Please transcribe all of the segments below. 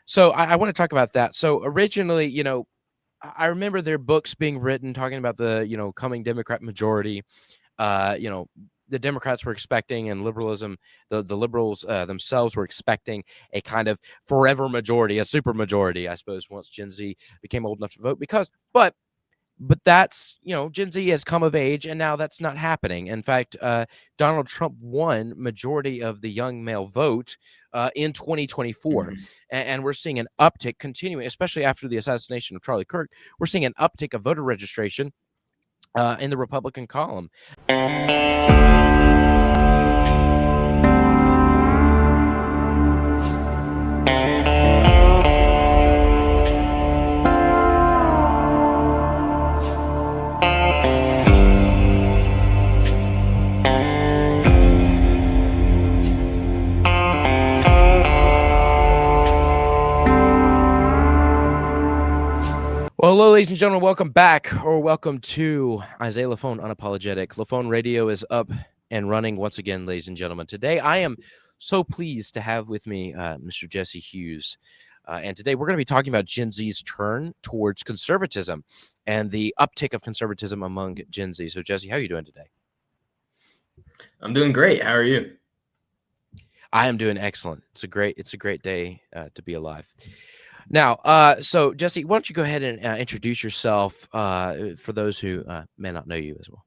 So I want to talk about that. So originally, I remember their books being written talking about the, coming Democrat majority. You know, the Democrats were expecting, and liberalism, the liberals themselves were expecting a kind of forever majority, a super majority, I suppose, once Gen Z became old enough to vote. But that's, Gen Z has come of age, and now that's not happening. In fact, Donald Trump won majority of the young male vote in 2024. Mhm. And we're seeing an uptick continuing, especially after the assassination of Charlie Kirk. We're seeing an uptick of voter registration in the Republican column. Well, hello, ladies and gentlemen. Welcome back, or welcome to Isaiah Lafone, Unapologetic. Lafone Radio is up and running once again, ladies and gentlemen. Today, I am so pleased to have with me Mr. Jesse Hughes. And today, we're going to be talking about Gen Z's turn towards conservatism and the uptick of conservatism among Gen Z. So, Jesse, how are you doing today? I'm doing great. How are you? I am doing excellent. It's a great day to be alive. Now, so Jesse, why don't you go ahead and introduce yourself for those who may not know you as well.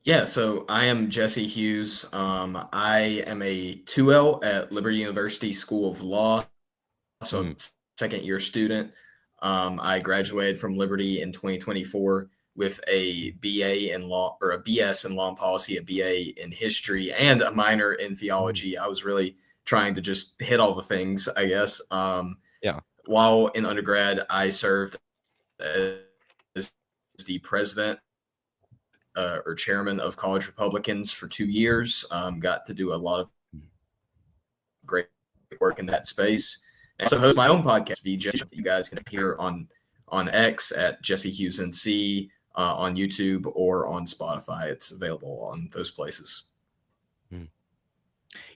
Yeah, so I am Jesse Hughes. I am a 2L at Liberty University School of Law, so second year student. I graduated from Liberty in 2024 with a BA in law, or a BS in law and policy, a BA in history, and a minor in theology. I was really trying to just hit all the things, I guess. Yeah. While in undergrad, I served as the president or chairman of college Republicans for 2 years. Got to do a lot of great work in that space. And also host my own podcast, VJ, that you guys can hear on X at Jesse Hughes NC, on YouTube or on Spotify. It's available on those places.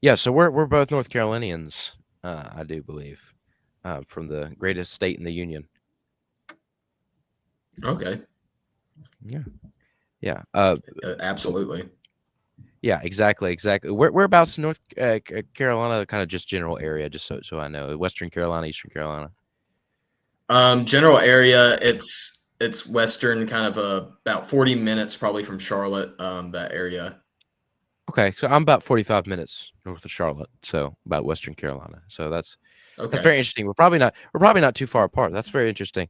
Yeah, so we're both North Carolinians, I do believe, from the greatest state in the union. Okay. Yeah. Absolutely. Yeah, exactly. Whereabouts in North Carolina, kind of just general area, just so I know. Western Carolina, Eastern Carolina. General area, it's western, kind of about 40 minutes probably from Charlotte, that area. Okay, so I'm about 45 minutes north of Charlotte, so about Western Carolina. So that's very interesting. We're probably not too far apart. That's very interesting.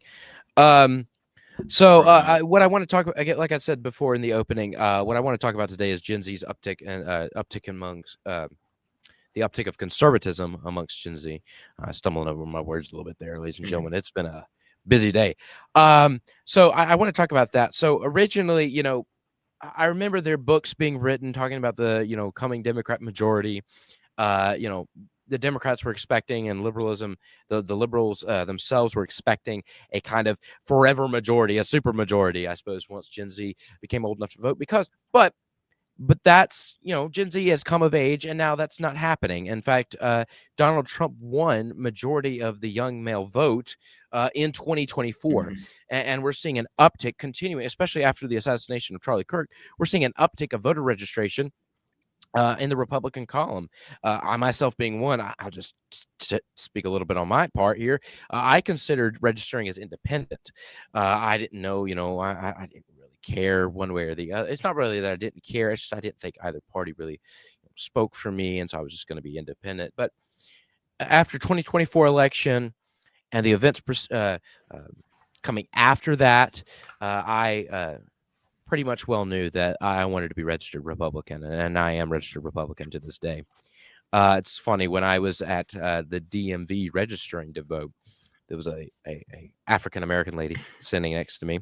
So what I want to talk about, like I said before in the opening, what I want to talk about today is Gen Z's uptick and uptick amongst the uptick of conservatism amongst Gen Z. Stumbling over my words a little bit there, ladies and gentlemen. It's been a busy day. So I want to talk about that. So originally, I remember their books being written talking about the, coming Democrat majority. The Democrats were expecting, and liberalism, the liberals themselves were expecting a kind of forever majority, a super majority, I suppose, once Gen Z became old enough to vote. But that's, Gen Z has come of age, and now that's not happening. In fact, Donald Trump won majority of the young male vote in 2024. And we're seeing an uptick continuing, especially after the assassination of Charlie Kirk. We're seeing an uptick of voter registration in the Republican column. I myself being one, I'll just speak a little bit on my part here. I considered registering as independent. I didn't know, I didn't really care one way or the other. It's not really that I didn't care. It's just I didn't think either party really spoke for me, and so I was just going to be independent. But after 2024 election and the events coming after that, I pretty much well knew that I wanted to be registered Republican, and I am registered Republican to this day. It's funny, when I was at the DMV registering to vote, there was a African-American lady sitting next to me.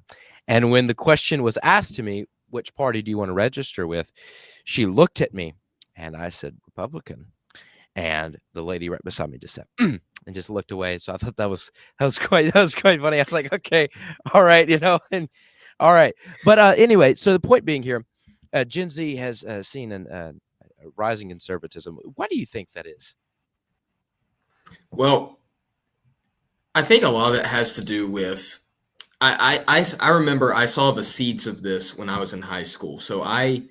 And when the question was asked to me, which party do you want to register with? She looked at me and I said, Republican. And the lady right beside me just said, and just looked away. So I thought that was quite funny. I was like, okay, all right, and all right. But anyway, so the point being here, Gen Z has seen a rising conservatism. Why do you think that is? Well, I think a lot of it has to do with I remember I saw the seeds of this when I was in high school. So I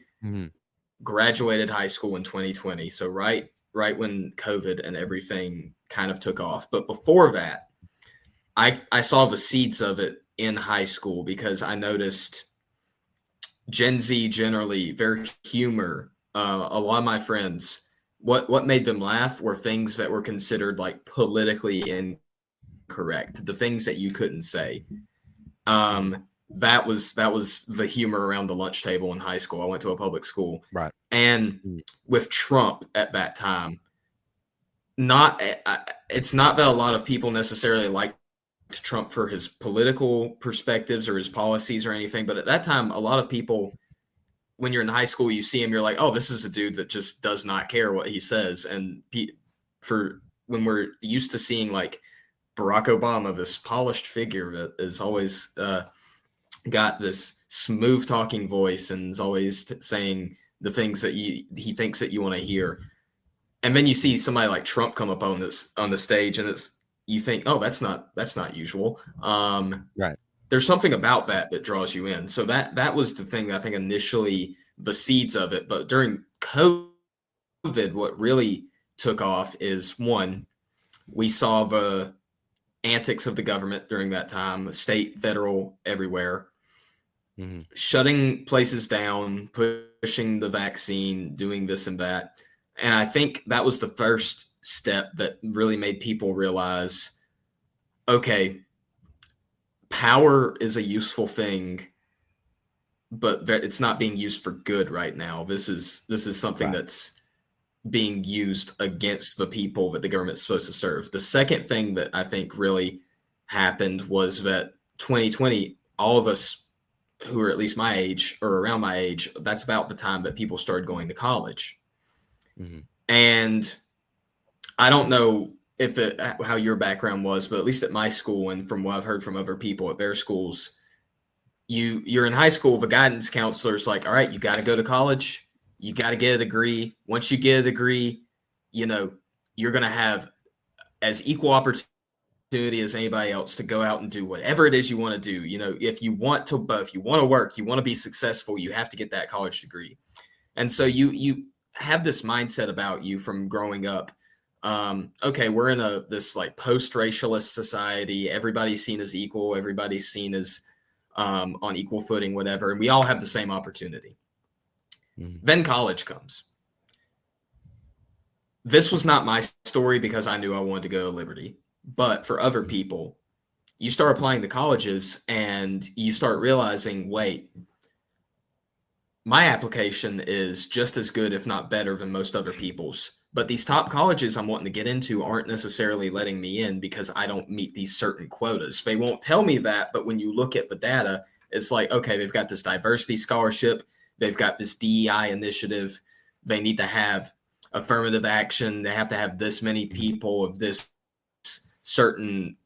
graduated high school in 2020. So right when COVID and everything kind of took off. But before that, I saw the seeds of it in high school because I noticed Gen Z generally, their humor, a lot of my friends, what made them laugh were things that were considered like politically incorrect, the things that you couldn't say. That was the humor around the lunch table in high school. I went to a public school, right? And with Trump at that time, it's not that a lot of people necessarily liked Trump for his political perspectives or his policies or anything, but at that time, a lot of people, when you're in high school, you see him, you're like, oh, this is a dude that just does not care what he says. And for when we're used to seeing like Barack Obama, this polished figure that is always got this smooth talking voice and is always saying the things that he thinks that you want to hear. And then you see somebody like Trump come up on the stage, and you think, oh, that's not usual. Right. There's something about that draws you in. So that was the thing that I think initially the seeds of it. But during COVID, what really took off is, one, we saw the antics of the government during that time, state, federal, everywhere, shutting places down, pushing the vaccine, doing this and that. And I think that was the first step that really made people realize, okay, power is a useful thing, but it's not being used for good right now. This is something that's being used against the people that the government's supposed to serve. The second thing that I think really happened was that 2020, all of us who are at least my age or around my age, that's about the time that people started going to college. And I don't know how your background was, but at least at my school and from what I've heard from other people at their schools, you're in high school, the guidance counselor's like, all right, you got to go to college. You got to get a degree. Once you get a degree, you're going to have as equal opportunity as anybody else to go out and do whatever it is you want to do. If you want to work, you want to be successful, you have to get that college degree. And so you have this mindset about you from growing up. Okay, we're in this like post-racialist society. Everybody's seen as equal. Everybody's seen as on equal footing, whatever. And we all have the same opportunity. Then college comes. This was not my story because I knew I wanted to go to Liberty. But for other people, you start applying to colleges and you start realizing, wait, my application is just as good, if not better, than most other people's. But these top colleges I'm wanting to get into aren't necessarily letting me in because I don't meet these certain quotas. They won't tell me that, but when you look at the data, it's like, okay, they've got this diversity scholarship. They've got this DEI initiative. They need to have affirmative action. They have to have this many people of this certain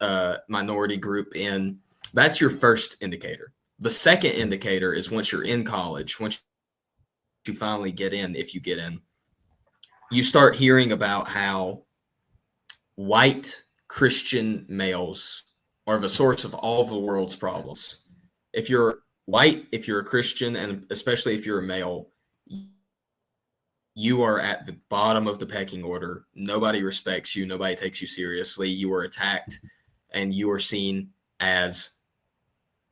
minority group in. That's your first indicator. The second indicator is once you're in college, once you finally get in, if you get in, you start hearing about how white Christian males are the source of all of the world's problems. If you're white, if you're a Christian, and especially if you're a male, you are at the bottom of the pecking order. Nobody respects you. Nobody takes you seriously. You are attacked, and you are seen as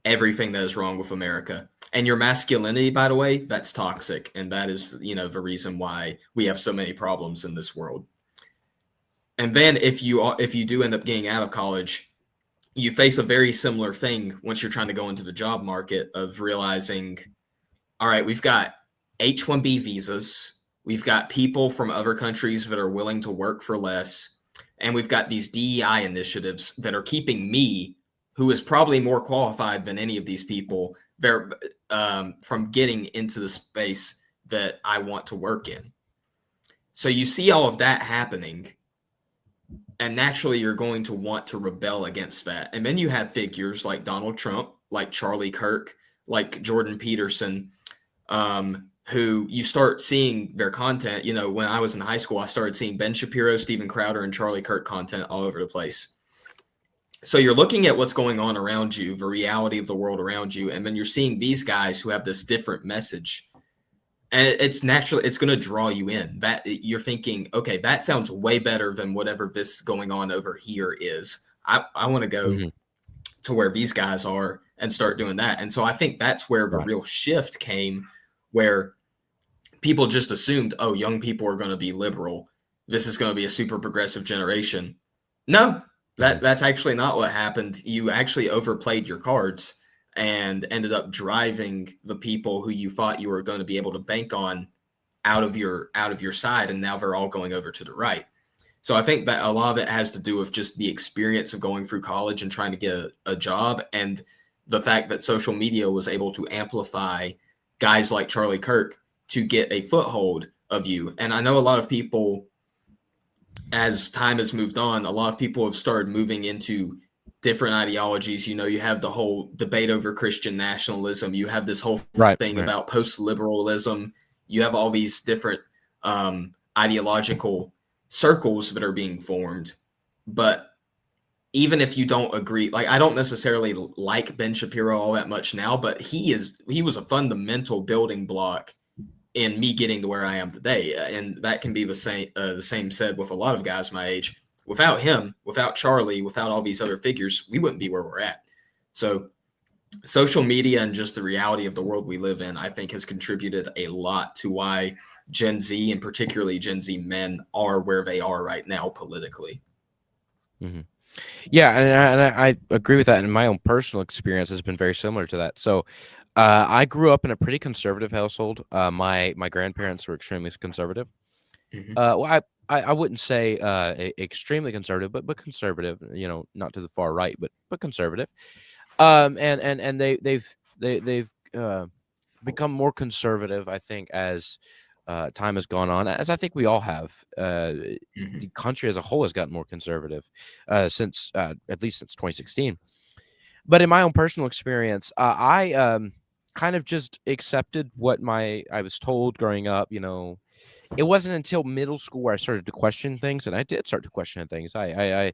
everything that is wrong with America. And your masculinity, by the way, that's toxic. And that is, the reason why we have so many problems in this world. And then if you do end up getting out of college, you face a very similar thing once you're trying to go into the job market of realizing, all right, we've got H-1B visas. We've got people from other countries that are willing to work for less. And we've got these DEI initiatives that are keeping me, who is probably more qualified than any of these people, from getting into the space that I want to work in. So you see all of that happening, and naturally you're going to want to rebel against that. And then you have figures like Donald Trump, like Charlie Kirk, like Jordan Peterson, who you start seeing their content. You know, when I was in high school, I started seeing Ben Shapiro, Steven Crowder, and Charlie Kirk content all over the place. So you're looking at what's going on around you, the reality of the world around you, and then you're seeing these guys who have this different message. And it's naturally, it's going to draw you in. That you're thinking, okay, that sounds way better than whatever this going on over here is. I want to go to where these guys are and start doing that. And so I think that's where the real shift came, where people just assumed, oh, young people are going to be liberal. This is going to be a super progressive generation. No, that's actually not what happened. You actually overplayed your cards and ended up driving the people who you thought you were going to be able to bank on out of your side, and now they're all going over to the right. So I think that a lot of it has to do with just the experience of going through college and trying to get a job, and the fact that social media was able to amplify guys like Charlie Kirk to get a foothold of you. And I know a lot of people, as time has moved on, a lot of people have started moving into different ideologies. You know, you have the whole debate over Christian nationalism. You have this whole thing about post-liberalism. You have all these different ideological circles that are being formed. But even if you don't agree, like, I don't necessarily like Ben Shapiro all that much now, but he was a fundamental building block in me getting to where I am today. And that can be the same said with a lot of guys my age. Without him, without Charlie, without all these other figures, we wouldn't be where we're at. So social media and just the reality of the world we live in, I think, has contributed a lot to why Gen Z, and particularly Gen Z men, are where they are right now politically. Yeah, and I agree with that. And my own personal experience has been very similar to that. So I grew up in a pretty conservative household. My grandparents were extremely conservative. Well, I wouldn't say extremely conservative, but conservative. You know, not to the far right, but conservative. And they've become more conservative, I think, as time has gone on, as I think we all have. The country as a whole has gotten more conservative since at least since 2016. But in my own personal experience, I kind of just accepted what I was told growing up. You know, it wasn't until middle school where I started to question things, and I did start to question things. I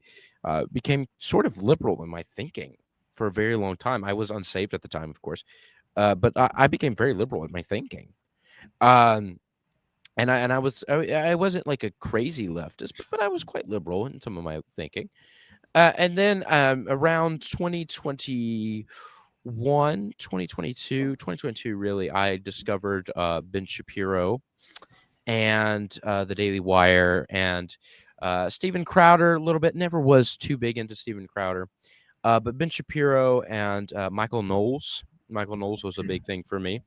became sort of liberal in my thinking for a very long time. I was unsaved at the time, of course, but I became very liberal in my thinking. And I wasn't like a crazy leftist, but I was quite liberal in some of my thinking. And then around 2022, really, I discovered Ben Shapiro and the Daily Wire and Steven Crowder a little bit. Never was too big into Steven Crowder, but Ben Shapiro and Michael Knowles. Michael Knowles was a big thing for me.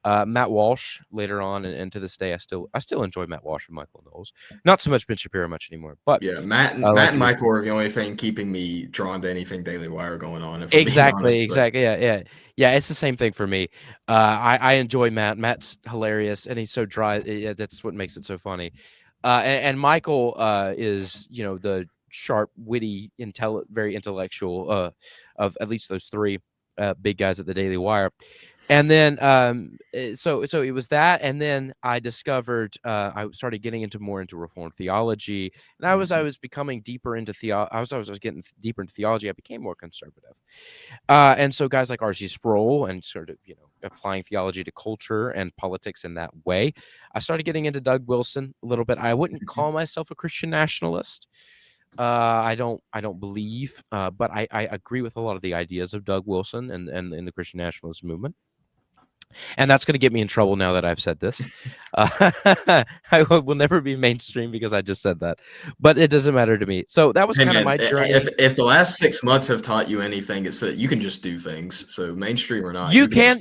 Matt Walsh later on, and to this day, I still enjoy Matt Walsh and Michael Knowles. Not so much Ben Shapiro much anymore, but yeah, Matt and Michael are the only thing keeping me drawn to anything Daily Wire going on. Exactly. Yeah. It's the same thing for me. I enjoy Matt. Matt's hilarious, and he's so dry. Yeah, that's what makes it so funny. And Michael is, you know, the sharp, witty, very intellectual of at least those three big guys at the Daily Wire. And then so it was that, and then I discovered I started getting more into Reformed theology, and I was becoming deeper into I was getting deeper into theology. I became more conservative, and so guys like R.C. Sproul and sort of, you know, applying theology to culture and politics in that way. I started getting into Doug Wilson a little bit. I wouldn't call myself a Christian nationalist. I don't believe, but I agree with a lot of the ideas of Doug Wilson and in the Christian nationalist movement. And that's going to get me in trouble now that I've said this. I will never be mainstream because I just said that, but it doesn't matter to me. So that was kind of my journey. If the last 6 months have taught you anything, it's that you can just do things. So mainstream or not, you can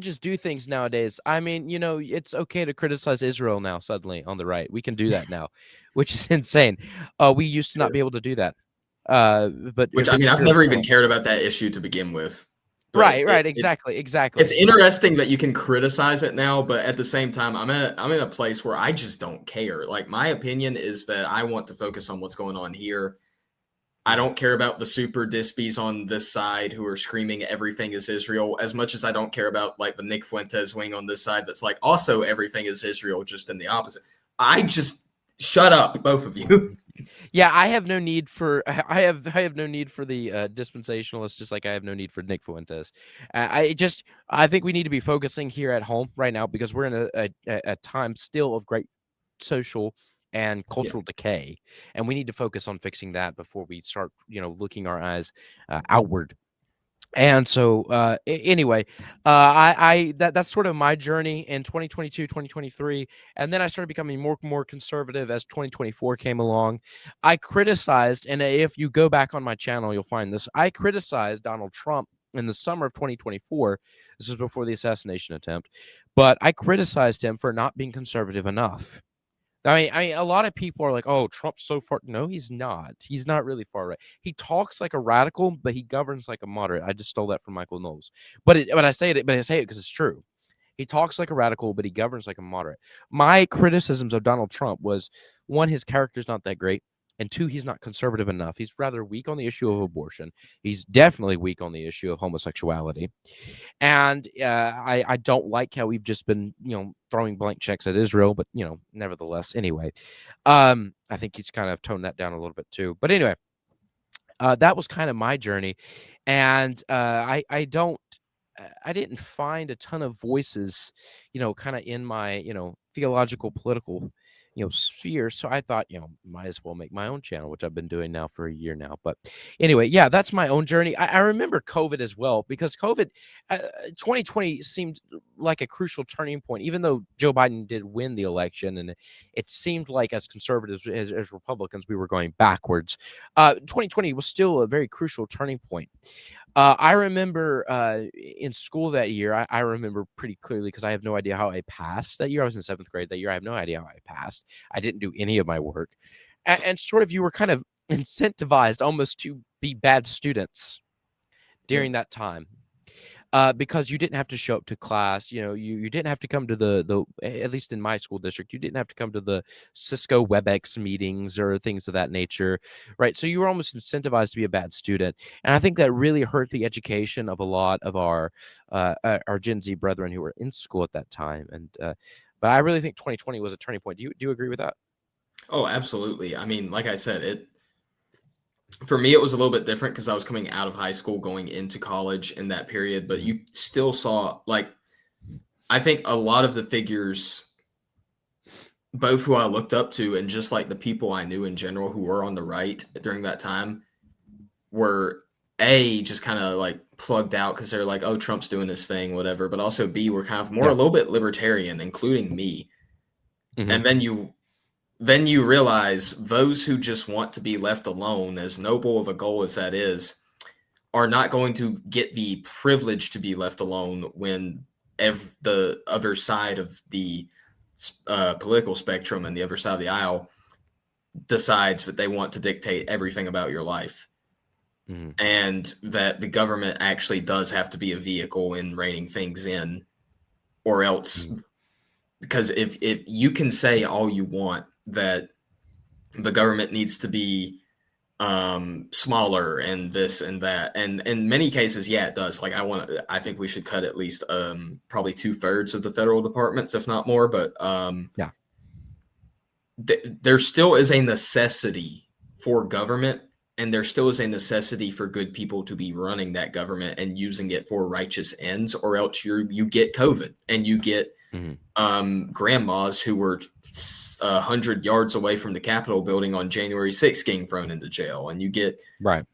just do things nowadays. I mean, you know, it's okay to criticize Israel now. Suddenly on the right, we can do that now, which is insane. We used to not be able to do that. But I mean, I've never even cared about that issue to begin with. Right, exactly. It's interesting that you can criticize it now, but at the same time, I'm in a place where I just don't care. Like, my opinion is that I want to focus on what's going on here. I don't care about the super dispies on this side who are screaming everything is Israel as much as I don't care about like the Nick Fuentes wing on this side that's like also everything is Israel, just in the opposite. I just shut up, both of you. Yeah, I have no need for I have no need for the dispensationalists, just like I have no need for Nick Fuentes. I think we need to be focusing here at home right now because we're in a time still of great social and cultural decay, and we need to focus on fixing that before we start, looking our eyes outward. And so, anyway, that's sort of my journey in 2022, 2023. And then I started becoming more conservative as 2024 came along. I criticized, and if you go back on my channel, you'll find this. I criticized Donald Trump in the summer of 2024. This was before the assassination attempt, but I criticized him for not being conservative enough. I mean, a lot of people are like, "Oh, Trump's so far." No, he's not. He's not really far right. He talks like a radical, but he governs like a moderate. I just stole that from Michael Knowles, but I say it because it's true. He talks like a radical, but he governs like a moderate. My criticisms of Donald Trump was, one, his character's not that great, and two, he's not conservative enough. He's rather weak on the issue of abortion. He's definitely weak on the issue of homosexuality. And I don't like how we've just been, throwing blank checks at Israel, but, nevertheless, anyway, I think he's kind of toned that down a little bit too. But anyway, that was kind of my journey. And I didn't find a ton of voices, kind of in my, theological, political, sphere. So I thought, might as well make my own channel, which I've been doing now for a year now. But anyway, yeah, that's my own journey. I remember COVID as well, because COVID, 2020 seemed like a crucial turning point, even though Joe Biden did win the election. And it seemed like as conservatives, as Republicans, we were going backwards. 2020 was still a very crucial turning point. I remember in school that year, I remember pretty clearly because I have no idea how I passed that year. I was in 7th grade that year. I have no idea how I passed. I didn't do any of my work. And sort of you were kind of incentivized almost to be bad students during that time. Because you didn't have to show up to class, you didn't have to come to the at least in my school district, you didn't have to come to the Cisco WebEx meetings or things of that nature, right? So you were almost incentivized to be a bad student, and I think that really hurt the education of a lot of our Gen Z brethren who were in school at that time. And but I really think 2020 was a turning point. Do you agree with that? Oh, absolutely. I mean, like I said, for me, it was a little bit different because I was coming out of high school, going into college in that period. But you still saw, like, I think a lot of the figures, both who I looked up to and just like the people I knew in general who were on the right during that time, were just kind of like plugged out because they're like, oh, Trump's doing this thing, whatever. But also B, were kind of more a little bit libertarian, including me. Mm-hmm. And then you realize those who just want to be left alone, as noble of a goal as that is, are not going to get the privilege to be left alone when the other side of the political spectrum and the other side of the aisle decides that they want to dictate everything about your life. Mm-hmm. And that the government actually does have to be a vehicle in reining things in, or else, because if you can say all you want that the government needs to be smaller and this and that, and in many cases, yeah, it does. Like I think we should cut at least probably 2/3 of the federal departments, if not more. But there still is a necessity for government, and there still is a necessity for good people to be running that government and using it for righteous ends, or else you get COVID and you get grandmas who were 100 yards away from the Capitol building on January 6th getting thrown into jail, and you get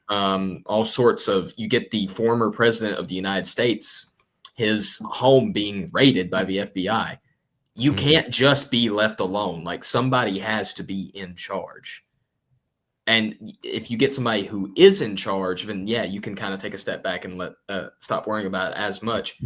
all sorts of. You get the former president of the United States, his home being raided by the FBI. You can't just be left alone. Like, somebody has to be in charge. And if you get somebody who is in charge, then yeah, you can kind of take a step back and stop worrying about it as much.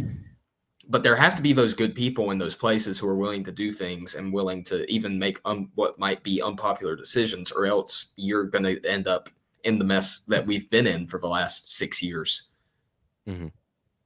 But there have to be those good people in those places who are willing to do things and willing to even make what might be unpopular decisions, or else you're going to end up in the mess that we've been in for the last 6 years. Mm-hmm.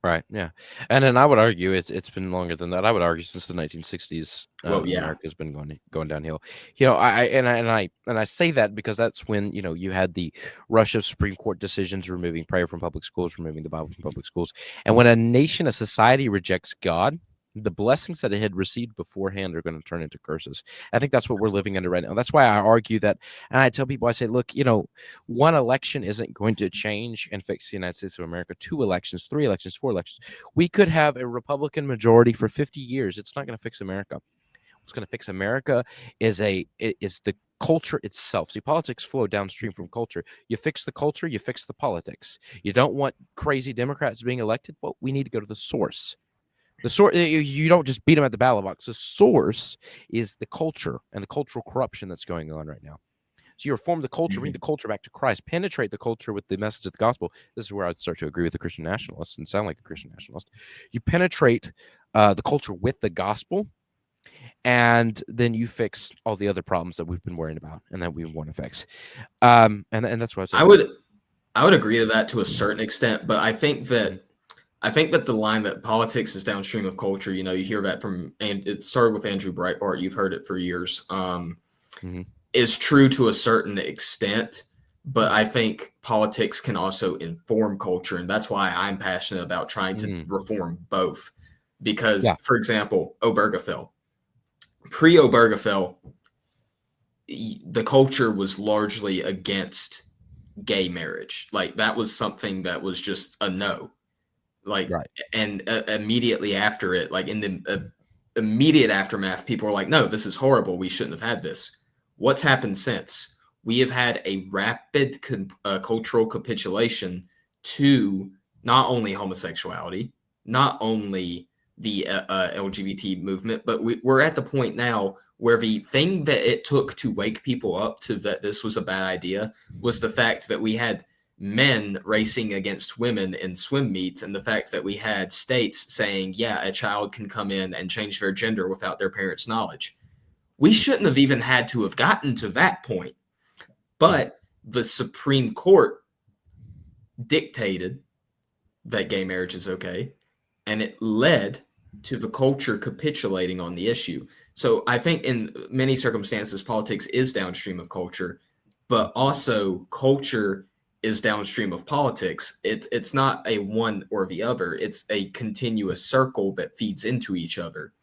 Right. Yeah. And then I would argue it's been longer than that. I would argue since the 1960s, Well, yeah. America's been going downhill. You know, I say that because that's when, you know, you had the rush of Supreme Court decisions removing prayer from public schools, removing the Bible from public schools. And when a nation, a society rejects God, the blessings that it had received beforehand are going to turn into curses. I think that's what we're living under right now. That's why I argue that, and I tell people, I say, look, you know, one election isn't going to change and fix the United States of America. 2 elections, 3 elections, 4 elections. We could have a Republican majority for 50 years. It's not going to fix America. What's going to fix America is the culture itself. See, politics flow downstream from culture. You fix the culture, you fix the politics. You don't want crazy Democrats being elected. Well, we need to go to the source. The source, you don't just beat them at the ballot box. The source is the culture and the cultural corruption that's going on right now. So you reform the culture, bring the culture back to Christ, penetrate the culture with the message of the gospel. This is where I'd start to agree with the Christian nationalists and sound like a Christian nationalist. You penetrate the culture with the gospel, and then you fix all the other problems that we've been worrying about and that we want to fix. And that's what I would agree to that to a certain extent, but I think that the line that politics is downstream of culture, you know, you hear that from, and it started with Andrew Breitbart. You've heard it for years. Is true to a certain extent, but I think politics can also inform culture, and that's why I'm passionate about trying to reform both. Because, for example, Obergefell, pre-Obergefell, the culture was largely against gay marriage. Like, that was something that was just a no. Like, and immediately after it, like in the immediate aftermath, people were like, no, this is horrible. We shouldn't have had this. What's happened since? We have had a rapid cultural capitulation to not only homosexuality, not only the LGBT movement, but we're at the point now where the thing that it took to wake people up to that this was a bad idea was the fact that we had men racing against women in swim meets, and the fact that we had states saying, yeah, a child can come in and change their gender without their parents' knowledge. We shouldn't have even had to have gotten to that point. But the Supreme Court dictated that gay marriage is okay, and it led to the culture capitulating on the issue. So I think in many circumstances, politics is downstream of culture, but also culture is downstream of politics. It's not a one or the other. It's a continuous circle that feeds into each other.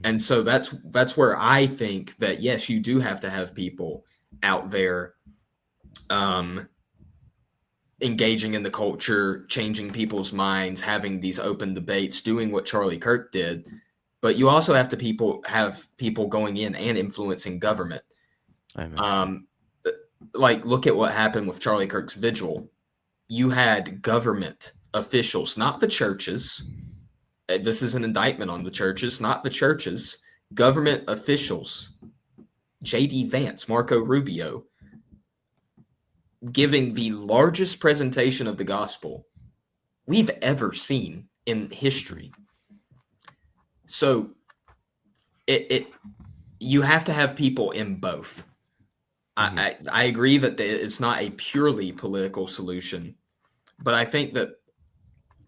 And so that's where I think that, yes, you do have to have people out there engaging in the culture, changing people's minds, having these open debates, doing what Charlie Kirk did. But you also have to have people going in and influencing government. Like, look at what happened with Charlie Kirk's vigil. You had government officials, not the churches. This is an indictment on the churches, not the churches. Government officials, J.D. Vance, Marco Rubio, giving the largest presentation of the gospel we've ever seen in history. So you have to have people in both. I agree that it's not a purely political solution, but I think that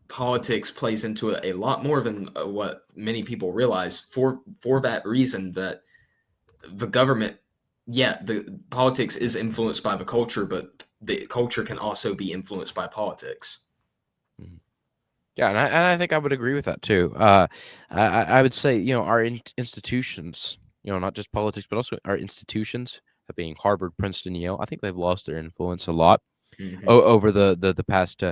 politics plays into it a lot more than what many people realize, for that reason, that the government, the politics is influenced by the culture, but the culture can also be influenced by politics. Yeah, and I think I would agree with that too. I would say, you know, our institutions, you know, not just politics, but also our institutions, being Harvard, Princeton, Yale, I think they've lost their influence a lot over the past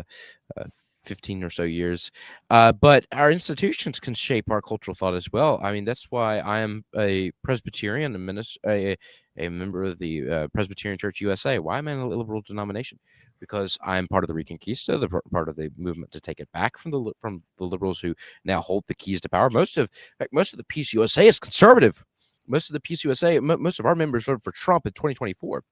15 or so years. But our institutions can shape our cultural thought as well. I mean, that's why I am a Presbyterian, a member of the Presbyterian Church USA. Why am I in a liberal denomination? Because I'm part of the Reconquista, the part of the movement to take it back from the liberals who now hold the keys to power. Most of the Peace USA is conservative. Most of the Peace USA, most of our members voted for Trump in 2024.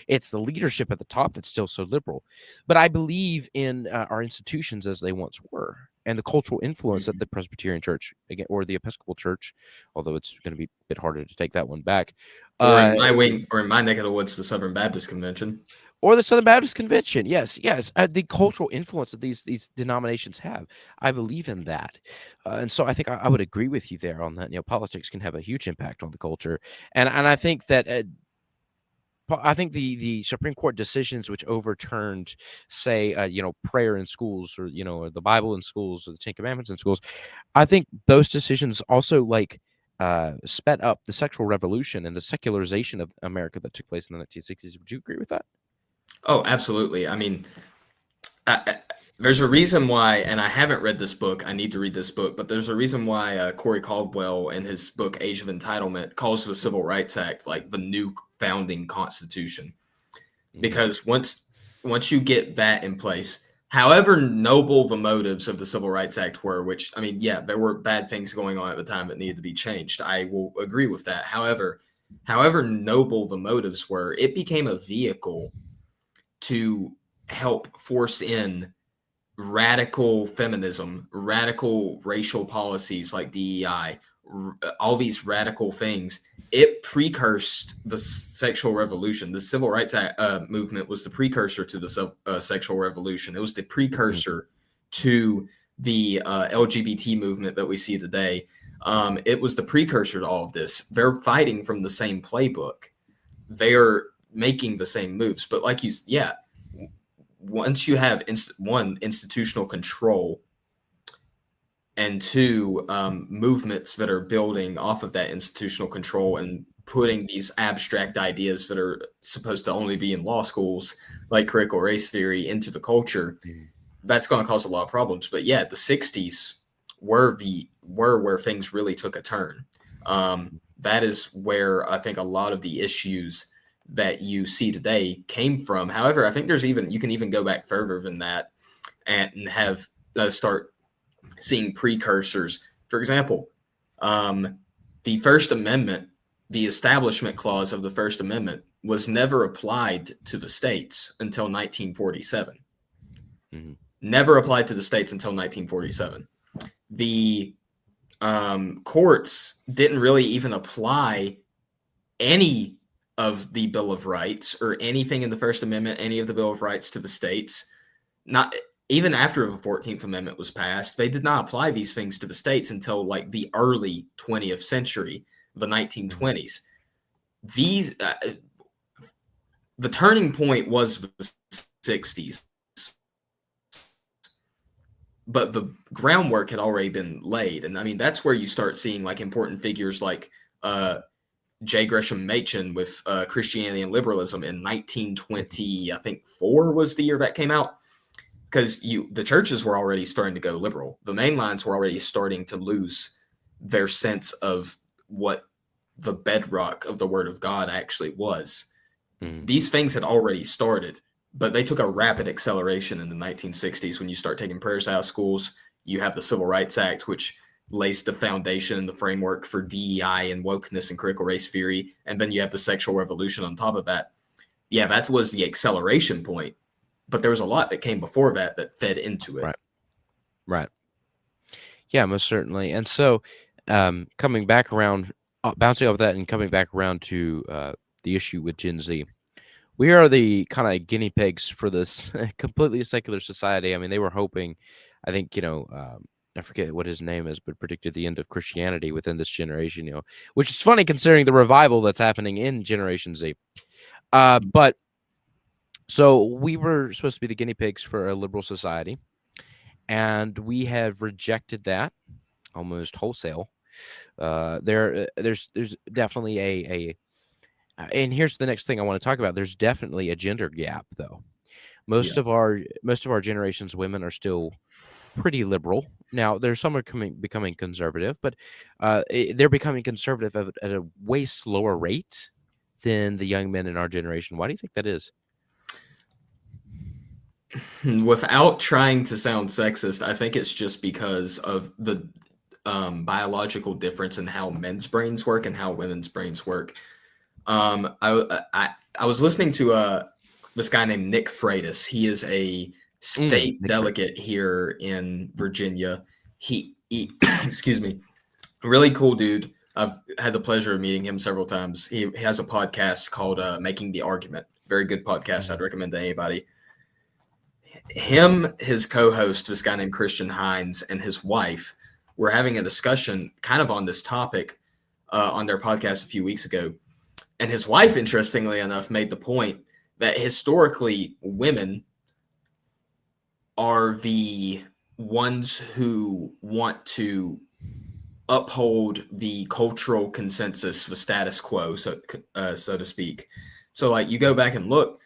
It's the leadership at the top that's still so liberal. But I believe in our institutions as they once were, and the cultural influence that the Presbyterian Church, again, or the Episcopal Church, although it's going to be a bit harder to take that one back. Or in my neck of the woods, the Southern Baptist Convention. or the Southern Baptist Convention. Yes, the cultural influence that these denominations have. I believe in that, and so I think I would agree with you there on that. Politics can have a huge impact on the culture, and I think that. I think the Supreme Court decisions which overturned, say, prayer in schools, or or the Bible in schools, or the Ten Commandments in schools, I think those decisions also sped up the sexual revolution and the secularization of America that took place in the 1960s. Would you agree with that? Oh, absolutely. I mean, there's a reason why, and I haven't read this book. I need to read this book, but there's a reason why Corey Caldwell, in his book Age of Entitlement, calls the Civil Rights Act like the new founding constitution. Because once you get that in place, however noble the motives of the Civil Rights Act were, which, I mean, yeah, there were bad things going on at the time that needed to be changed. I will agree with that. However noble the motives were, it became a vehicle to help force in radical feminism, radical racial policies like DEI, all these radical things. It precursed the sexual revolution. The Civil Rights movement was the precursor to the sexual revolution. It was the precursor to the LGBT movement that we see today. It was the precursor to all of this. They're fighting from the same playbook. They're making the same moves. But like once you have one, institutional control, and two, movements that are building off of that institutional control and putting these abstract ideas that are supposed to only be in law schools, like critical race theory, into the culture, that's going to cause a lot of problems. But yeah, the 60s were where things really took a turn. That is where I think a lot of the issues that you see today came from. However, I think you can even go back further than that and have start seeing precursors. For example, the First Amendment, the Establishment Clause of the First Amendment, was never applied to the states until 1947. Never applied to the states until 1947. The courts didn't really even apply any of the Bill of Rights or anything in the First Amendment, any of the Bill of Rights, to the states. Not even after the 14th Amendment was passed, they did not apply these things to the states until like the early 20th century, the 1920s. These the turning point was the 60s, but the groundwork had already been laid. And I mean, that's where you start seeing like important figures like J. Gresham Machen with Christianity and Liberalism in 1920, I think 4 was the year that came out. Because the churches were already starting to go liberal. The main lines were already starting to lose their sense of what the bedrock of the Word of God actually was. These things had already started, but they took a rapid acceleration in the 1960s when you start taking prayers out of schools. You have the Civil Rights Act, which lays the foundation, the framework for DEI and wokeness and critical race theory. And then you have the sexual revolution on top of that. Yeah, that was the acceleration point. But there was a lot that came before that fed into it. Right. Yeah, most certainly. And so coming back around, bouncing off that and coming back around to the issue with Gen Z, we are the kind of guinea pigs for this completely secular society. I mean, they were hoping, I think, I forget what his name is, but predicted the end of Christianity within this generation, which is funny considering the revival that's happening in Generation Z. But so we were supposed to be the guinea pigs for a liberal society, and we have rejected that almost wholesale. There's definitely and here's the next thing I want to talk about. There's definitely a gender gap, though. Most of our generation's women are still pretty liberal. Now, there's some are becoming conservative, but they're becoming conservative at a way slower rate than the young men in our generation. Why do you think that is? Without trying to sound sexist, I think it's just because of the biological difference in how men's brains work and how women's brains work. I was listening to this guy named Nick Freitas. He is a state delegate here in Virginia. He excuse me, really cool dude. I've had the pleasure of meeting him several times. He has a podcast called Making the Argument. Very good podcast. I'd recommend to anybody. Him, his co-host, this guy named Christian Hines, and his wife were having a discussion kind of on this topic on their podcast a few weeks ago. And his wife, interestingly enough, made the point that historically women are the ones who want to uphold the cultural consensus, the status quo, so to speak. So like you go back and look,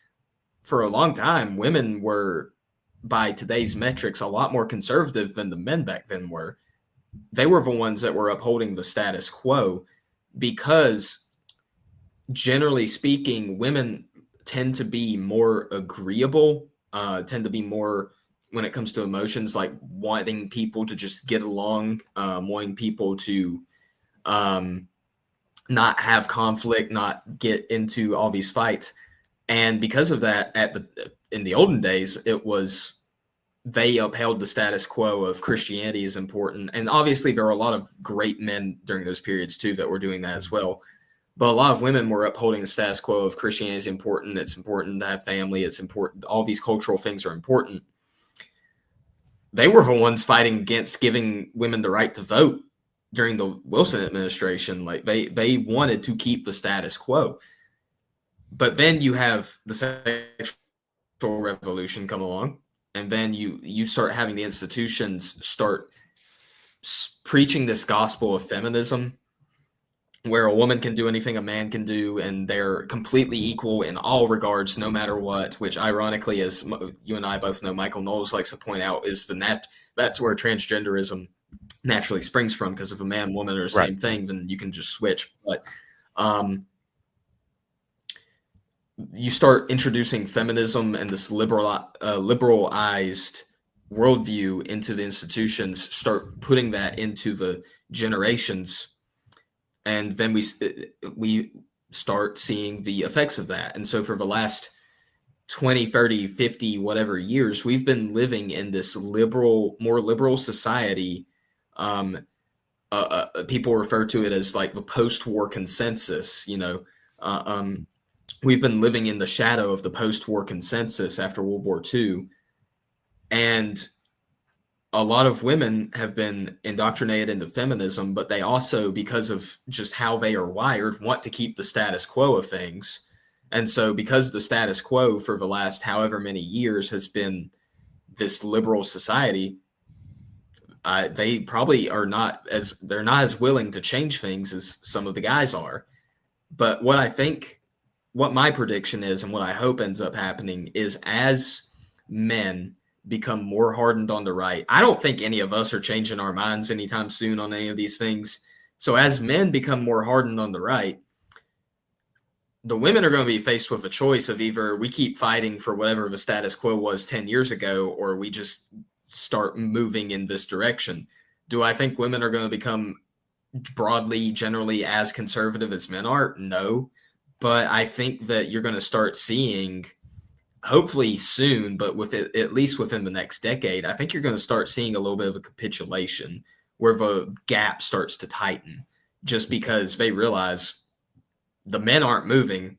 for a long time, women were, by today's metrics, a lot more conservative than the men back then were. They were the ones that were upholding the status quo because, generally speaking, women tend to be more agreeable, tend to be more, when it comes to emotions, like wanting people to just get along, wanting people to not have conflict, not get into all these fights. And because of that, in the olden days, it was, they upheld the status quo of Christianity is important. And obviously there are a lot of great men during those periods too that were doing that as well. But a lot of women were upholding the status quo of Christianity is important. It's important to have family. It's important. All these cultural things are important. They were the ones fighting against giving women the right to vote during the Wilson administration. Like they wanted to keep the status quo. But then you have the sexual revolution come along, and then you start having the institutions start preaching this gospel of feminism, where a woman can do anything a man can do, and they're completely equal in all regards, no matter what, which ironically, as you and I both know, Michael Knowles likes to point out, is that's where transgenderism naturally springs from, because if a man and woman are the same thing, then you can just switch. But you start introducing feminism and this liberalized worldview into the institutions, start putting that into the generations, and then we start seeing the effects of that. And so for the last 20, 30, 50, whatever years, we've been living in this more liberal society. People refer to it as like the post-war consensus, we've been living in the shadow of the post-war consensus after World War II. And a lot of women have been indoctrinated into feminism, but they also, because of just how they are wired, want to keep the status quo of things. And so because the status quo for the last however many years has been this liberal society, they probably are they're not as willing to change things as some of the guys are. But what my prediction is, and what I hope ends up happening, is as men become more hardened on the right, I don't think any of us are changing our minds anytime soon on any of these things. So as men become more hardened on the right, the women are going to be faced with a choice of either we keep fighting for whatever the status quo was 10 years ago, or we just start moving in this direction. Do I think women are going to become broadly, generally as conservative as men are? No. But I think that you're going to start seeing, hopefully soon, but at least within the next decade, I think you're going to start seeing a little bit of a capitulation where the gap starts to tighten, just because they realize the men aren't moving.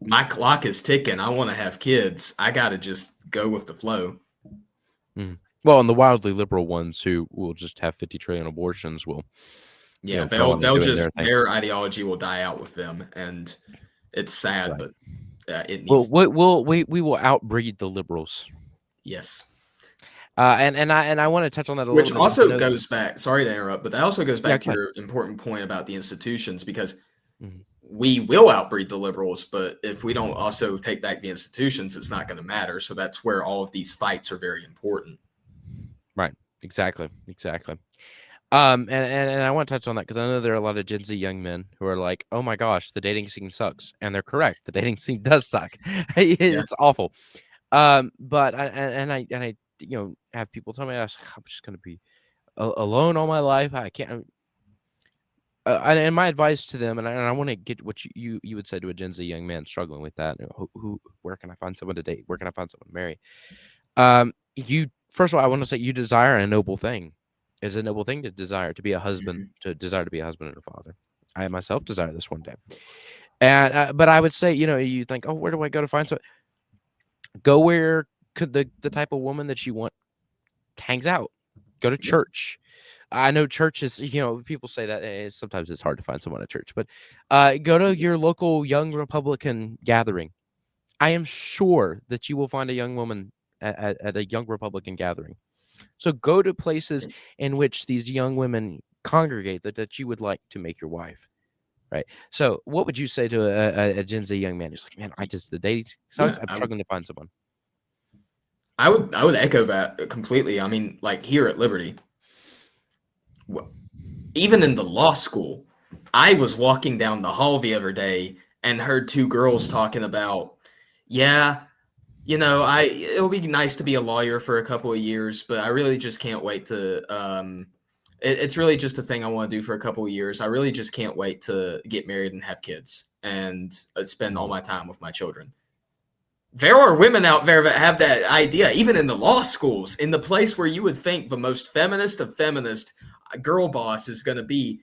My clock is ticking. I want to have kids. I got to just go with the flow. Well, and the wildly liberal ones who will just have 50 trillion abortions will. Yeah, they'll just, their ideology will die out with them, and it's sad, but it needs. Well, we will outbreed the liberals. Yes. And I want to touch on that a little bit. Which also goes back. Sorry to interrupt, but that also goes back to your important point about the institutions, because we will outbreed the liberals, but if we don't also take back the institutions, it's not going to matter. So that's where all of these fights are very important. Right. Exactly. And I want to touch on that because I know there are a lot of Gen Z young men who are like, "Oh my gosh, the dating scene sucks," and they're correct. The dating scene does suck. It's awful. But I have people tell me, I'm just going to be alone all my life. I can't. And my advice to them, and I want to get what you would say to a Gen Z young man struggling with that. Where can I find someone to date? Where can I find someone to marry? First of all, I want to say you desire a noble thing. It's a noble thing to desire to be a husband, to desire to be a husband and a father. I myself desire this one day. And but I would say, you think, oh, where do I go to find some? Go where could the type of woman that you want hangs out. Go to church. I know churches, people say that sometimes it's hard to find someone at church, but go to your local young Republican gathering. I am sure that you will find a young woman at a young Republican gathering. So go to places in which these young women congregate that you would like to make your wife. Right. So what would you say to a Gen Z young man who's like, man, the dating sucks. I'm struggling to find someone. I would echo that completely. I mean, like here at Liberty, even in the law school, I was walking down the hall the other day and heard two girls talking about, yeah, it'll be nice to be a lawyer for a couple of years, but I really just can't wait to, it's really just a thing I want to do for a couple of years. I really just can't wait to get married and have kids and spend all my time with my children. There are women out there that have that idea, even in the law schools, in the place where you would think the most feminist of feminist girl boss is going to be.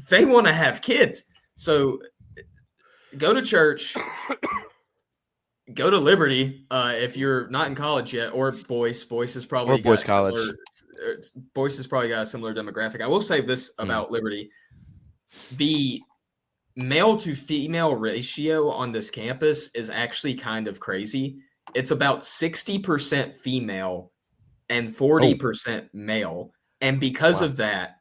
They want to have kids. So go to church, go to Liberty if you're not in college yet, or Boyce. Boyce has probably got college. Boyce has probably got a similar demographic. I will say this about Liberty. The male to female ratio on this campus is actually kind of crazy. It's about 60% female and 40% male. And because of that,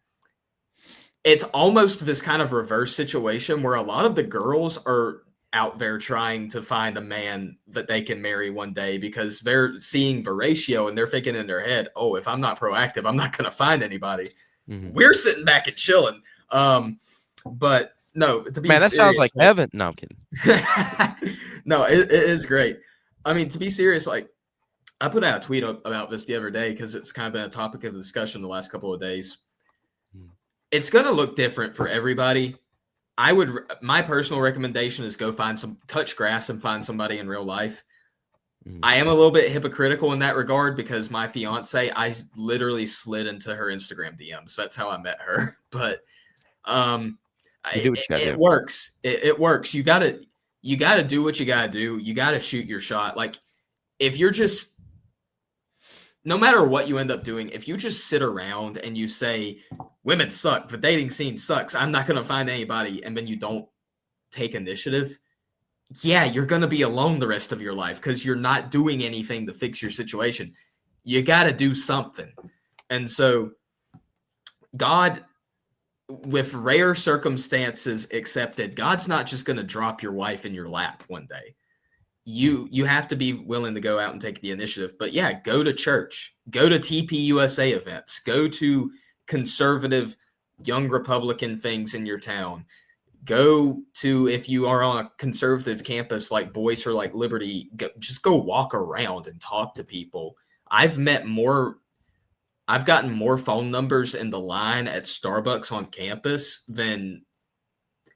it's almost this kind of reverse situation where a lot of the girls are out there trying to find a man that they can marry one day because they're seeing the ratio and they're thinking in their head, oh, if I'm not proactive, I'm not going to find anybody. We're sitting back and chilling. But no, to be man, that serious, sounds like heaven. No, I'm kidding. No, it is great. I mean, to be serious, like I put out a tweet about this the other day because it's kind of been a topic of discussion the last couple of days. It's going to look different for everybody. My personal recommendation is go touch grass and find somebody in real life. I am a little bit hypocritical in that regard because my fiance, I literally slid into her Instagram DMs. That's how I met her. But it works. It works. You gotta do what you gotta do. You gotta shoot your shot. Like if you're just, no matter what you end up doing, if you just sit around and you say, women suck, the dating scene sucks, I'm not going to find anybody, and then you don't take initiative, yeah, you're going to be alone the rest of your life because you're not doing anything to fix your situation. You got to do something. And so God, with rare circumstances accepted, God's not just going to drop your wife in your lap one day. You have to be willing to go out and take the initiative. But yeah, go to church, go to TPUSA events, go to conservative young Republican things in your town. Go to, if you are on a conservative campus like Boyce or like Liberty, just go walk around and talk to people. I've gotten more phone numbers in the line at Starbucks on campus than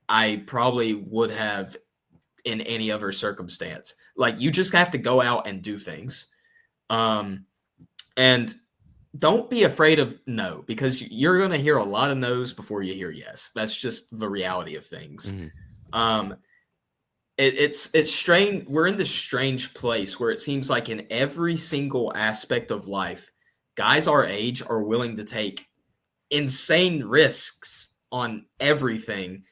I probably would have in any other circumstance. Like you just have to go out and do things. And don't be afraid of no, because you're going to hear a lot of no's before you hear yes. That's just the reality of things. It's strange. We're in this strange place where it seems like in every single aspect of life, guys our age are willing to take insane risks on everything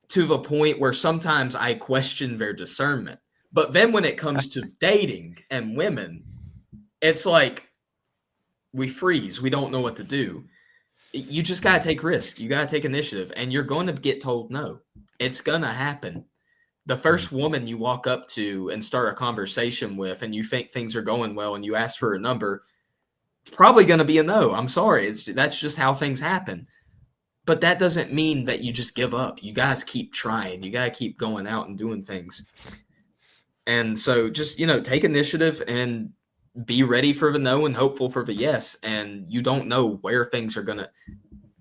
to the point where sometimes I question their discernment. But then when it comes to dating and women, it's like we freeze. We don't know what to do. You just got to take risks. You got to take initiative, and you're going to get told no. It's going to happen. The first woman you walk up to and start a conversation with and you think things are going well and you ask for a number, it's probably going to be a no. I'm sorry. That's just how things happen. But that doesn't mean that you just give up. You guys keep trying. You got to keep going out and doing things. And so just, take initiative and be ready for the no and hopeful for the yes. And you don't know where things are going to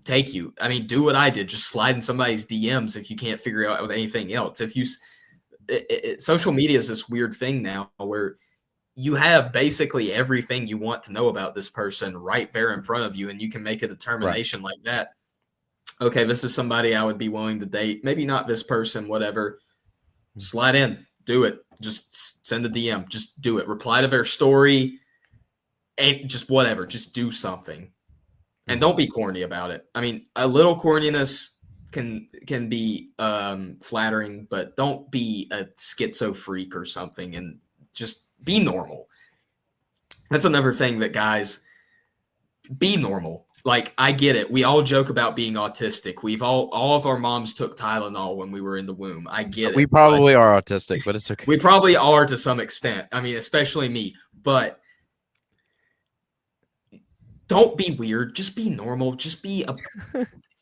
take you. I mean, do what I did. Just slide in somebody's DMs if you can't figure out with anything else. Social media is this weird thing now where you have basically everything you want to know about this person right there in front of you, and you can make a determination like that. okay, this is somebody I would be willing to date. Maybe not this person, whatever. Slide in, do it. Just send a DM. Just do it. Reply to their story, and just whatever. Just do something, and don't be corny about it. I mean, a little corniness can be flattering, but don't be a schizo freak or something, and just be normal. That's another thing that guys, be normal. Like, I get it. We all joke about being autistic. We've all of our moms took Tylenol when we were in the womb. I get it. We probably are autistic, but it's okay. We probably are to some extent. I mean, especially me. But don't be weird. Just be normal. Just be a.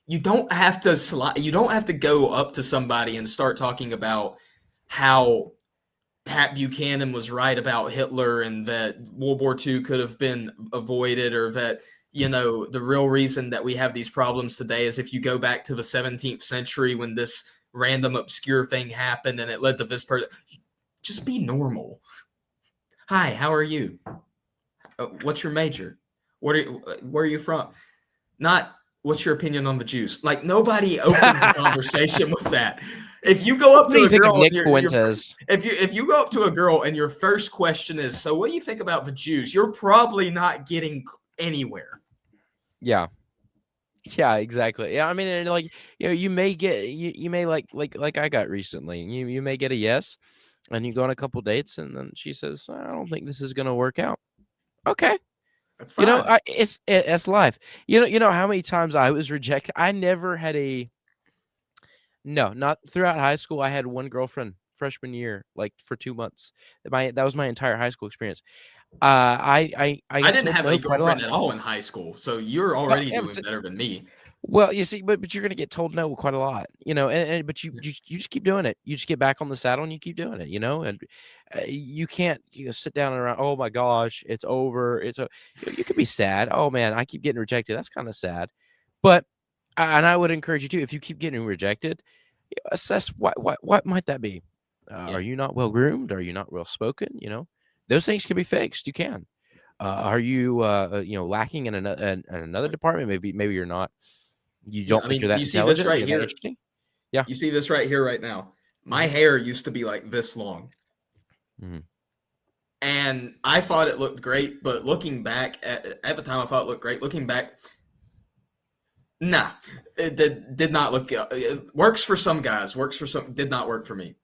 You don't have to You don't have to go up to somebody and start talking about how Pat Buchanan was right about Hitler and that World War II could have been avoided, or that, you know, the real reason that we have these problems today is if you go back to the 17th century when this random obscure thing happened and it led to this person. Just be normal. Hi, how are you? What's your major? Where are you from? Not what's your opinion on the Jews? Like, nobody opens a conversation with that. If you go up to a girl, if you go up to a girl and your first question is, "So, what do you think about the Jews?" You're probably not getting anywhere. Yeah. Yeah, exactly. Yeah, I mean, like, you know, you may get you may like I got recently. You may get a yes, and you go on a couple dates, and then she says, "I don't think this is gonna work out." Okay. That's fine. You know, it's life. You know how many times I was rejected. I never had not throughout high school. I had one girlfriend freshman year, like for 2 months. That was my entire high school experience. I didn't have a girlfriend at all in high school, so you're already doing better than me. Well, you see, but you're gonna get told no quite a lot, you know, but you just keep doing it. You just get back on the saddle and you keep doing it, you know, and you can't sit down and around. Oh my gosh, it's over. You could be sad. Oh man, I keep getting rejected. That's kind of sad, but and I would encourage you to, if you keep getting rejected, assess what might that be. Are you not well groomed? Are you not well spoken? You know, those things can be fixed. You can. Are you lacking in another department? Maybe you're not. You don't think you're that intelligent? You see this right here? Interesting? Yeah. You see this right here right now? My hair used to be like this long. Mm-hmm. And I thought it looked great, but looking back at the time, I thought it looked great. Looking back, nah, it did not look. It works for some guys. Works for some. Did not work for me.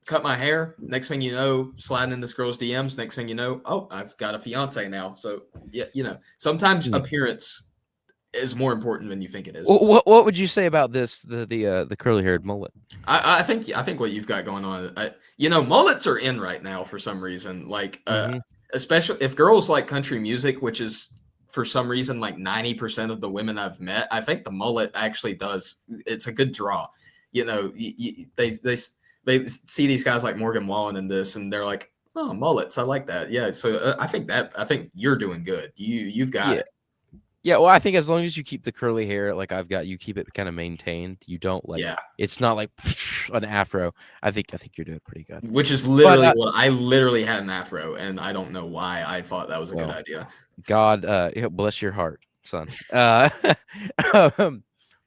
Cut my hair. Next thing you know, sliding in this girl's DMs. Next thing you know, oh, I've got a fiance now. So yeah, you know, sometimes appearance is more important than you think it is. What would you say about this? The curly haired mullet. I think what you've got going on. Mullets are in right now for some reason. Like, especially if girls like country music, which is for some reason like 90% of the women I've met. I think the mullet actually does. It's a good draw. You know, they see these guys like Morgan Wallen and this, and they're like, "Oh, mullets, I like that." Yeah, so I think you're doing good. You've got it. Yeah, well, I think as long as you keep the curly hair like I've got, you keep it kind of maintained. You don't it's not like an afro. I think you're doing pretty good. Which is literally what I literally had an afro, and I don't know why I thought that was a good idea. God, bless your heart, son.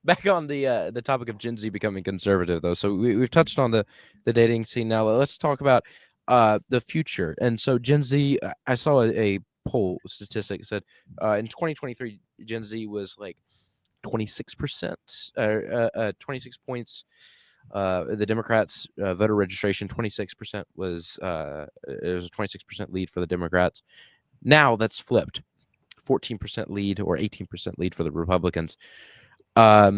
Back on the topic of Gen Z becoming conservative, though. So we've touched on the dating scene. Now let's talk about the future. And so Gen Z, I saw a poll statistic said in 2023 Gen Z was like 26%, 26 points. The Democrats voter registration 26% was it was a 26% lead for the Democrats. Now that's flipped, 14% lead or 18% lead for the Republicans. I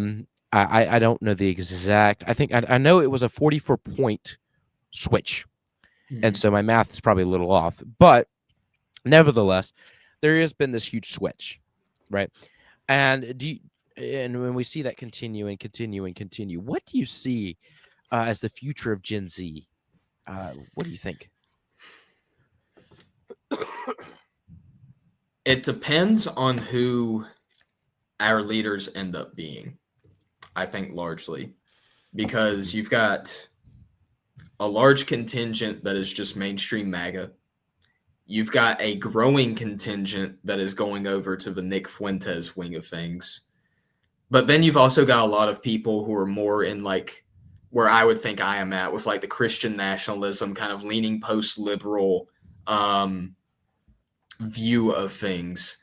don't know the exact. I think I know it was a 44-point switch, and so my math is probably a little off, but nevertheless, there has been this huge switch, right? And when we see that continue, what do you see as the future of Gen Z? What do you think? It depends on who our leaders end up being, I think, largely, because you've got a large contingent that is just mainstream MAGA. You've got a growing contingent that is going over to the Nick Fuentes wing of things. But then you've also got a lot of people who are more in like where I would think I am at with like the Christian nationalism, kind of leaning post-liberal view of things.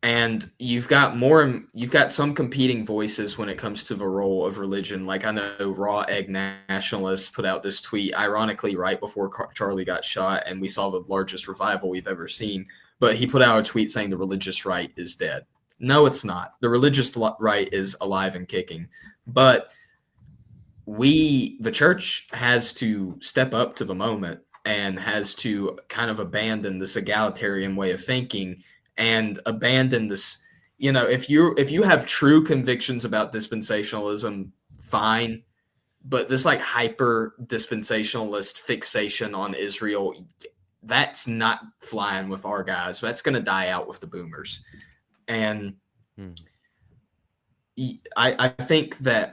And you've got some competing voices when it comes to the role of religion. Like I know Raw Egg Nationalists put out this tweet, ironically, right before Charlie got shot, and we saw the largest revival we've ever seen. But he put out a tweet saying the religious right is dead. No, it's not. The religious right is alive and kicking. But the church has to step up to the moment and has to kind of abandon this egalitarian way of thinking and abandon this, if you have true convictions about dispensationalism, fine, but this like hyper dispensationalist fixation on Israel, that's not flying with our guys. That's going to die out with the boomers. And I think that